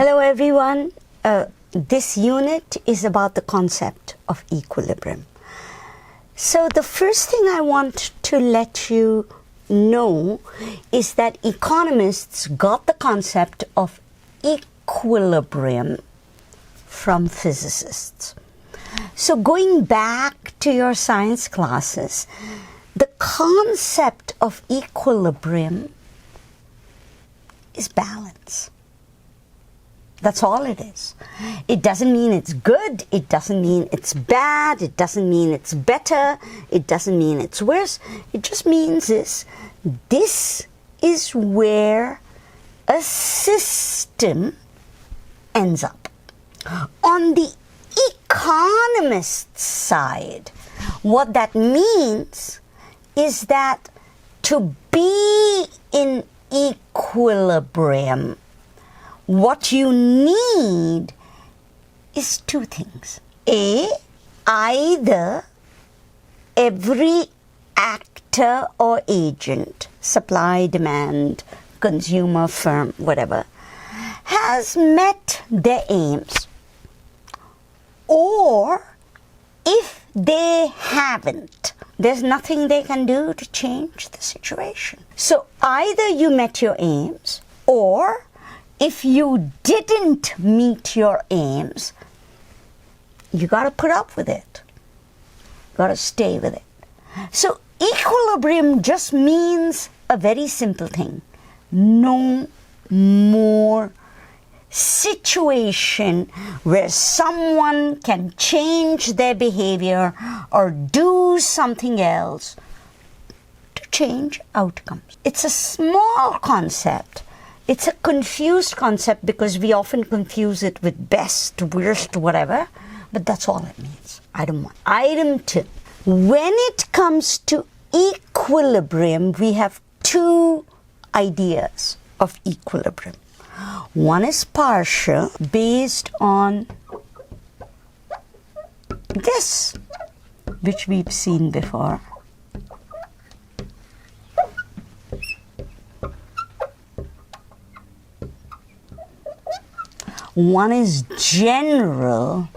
Hello everyone. This unit is about the concept of equilibrium. So the first thing I want to let you know is that economists got the concept of equilibrium from physicists. So going back to your science classes, the concept of equilibrium is balance. That's all it is. It doesn't mean it's good. It doesn't mean it's bad. It doesn't mean it's better. It doesn't mean it's worse. It just means this is where a system ends up. On the economist's side, what that means is that to be in equilibrium, what you need is two things. Either every actor or agent, supply, demand, consumer, firm, whatever, has met their aims, or if they haven't, there's nothing they can do to change the situation. So either you met your aims, or if you didn't meet your aims, you got to put up with it. Got to stay with it. So equilibrium just means a very simple thing. No more situation where someone can change their behavior or do something else to change outcomes. It's a small concept. It's a confused concept because we often confuse it with best, worst, whatever, but that's all it means. Item 1. Item 2. When it comes to equilibrium, we have two ideas of equilibrium. One is partial, based on this, which we've seen before. One is general,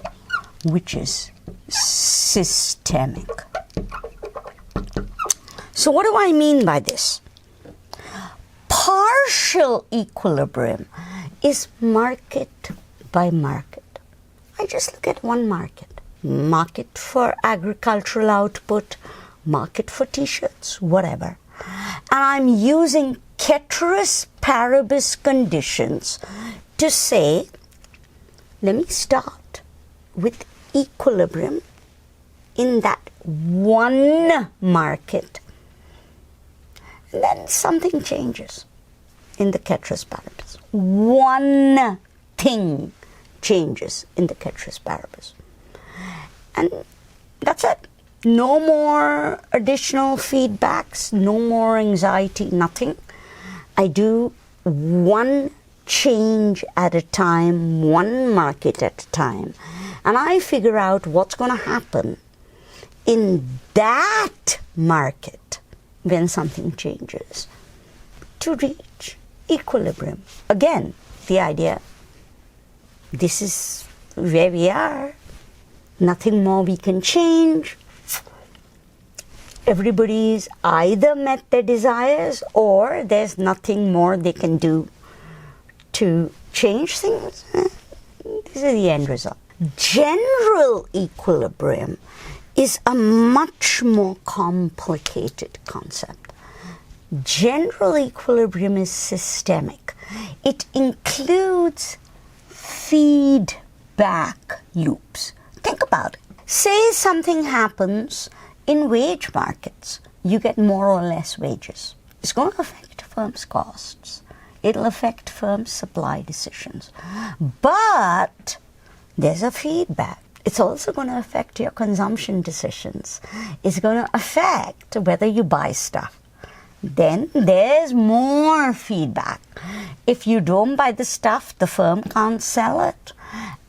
which is systemic. So what do I mean by this? Partial equilibrium is market by market. I just look at one market. Market for agricultural output, market for t-shirts, whatever. And I'm using ceteris paribus conditions to say, let me start with equilibrium in that one market. And then something changes in the ceteris paribus. One thing changes in the ceteris paribus. And that's it. No more additional feedbacks, no more anxiety, nothing. I do one change at a time, one market at a time, and I figure out what's going to happen in that market when something changes to reach equilibrium. Again, the idea, this is where we are, nothing more we can change. Everybody's either met their desires or there's nothing more they can do to change things. This is the end result. General equilibrium is a much more complicated concept. General equilibrium is systemic. It includes feedback loops. Think about it. Say something happens in wage markets. You get more or less wages. It's going to affect firms' costs. It'll affect firms' supply decisions. But there's a feedback. It's also going to affect your consumption decisions. It's going to affect whether you buy stuff. Then there's more feedback. If you don't buy the stuff, the firm can't sell it.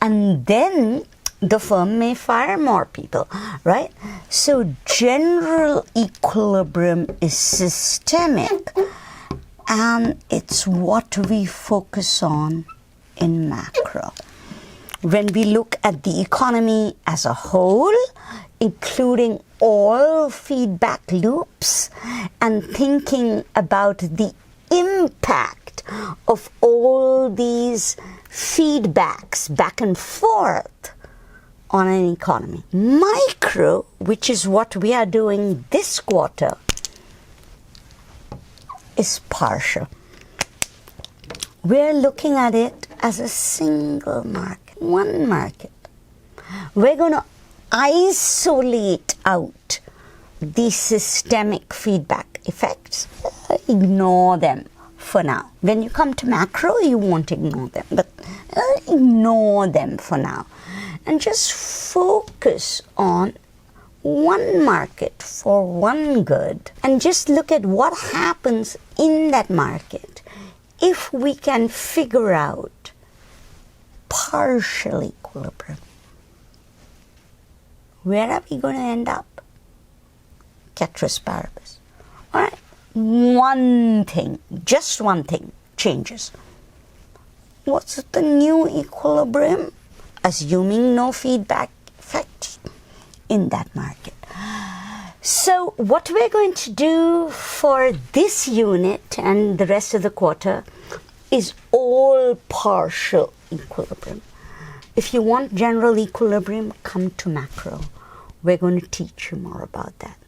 And then the firm may fire more people, right? So general equilibrium is systemic, and it's what we focus on in macro. When we look at the economy as a whole, including all feedback loops, and thinking about the impact of all these feedbacks back and forth on an economy. Micro, which is what we are doing this quarter, is partial. We're looking at it as a single market, one market. We're going to isolate out the systemic feedback effects. Ignore them for now. When you come to macro, you won't ignore them, but ignore them for now. And just focus on one market for one good, and just look at what happens in that market if we can figure out partial equilibrium. Where are we going to end up? Ceteris paribus. All right, one thing, just one thing changes. What's the new equilibrium? Assuming no feedback effects in that market. So what we're going to do for this unit and the rest of the quarter is all partial equilibrium. If you want general equilibrium, come to macro. We're going to teach you more about that.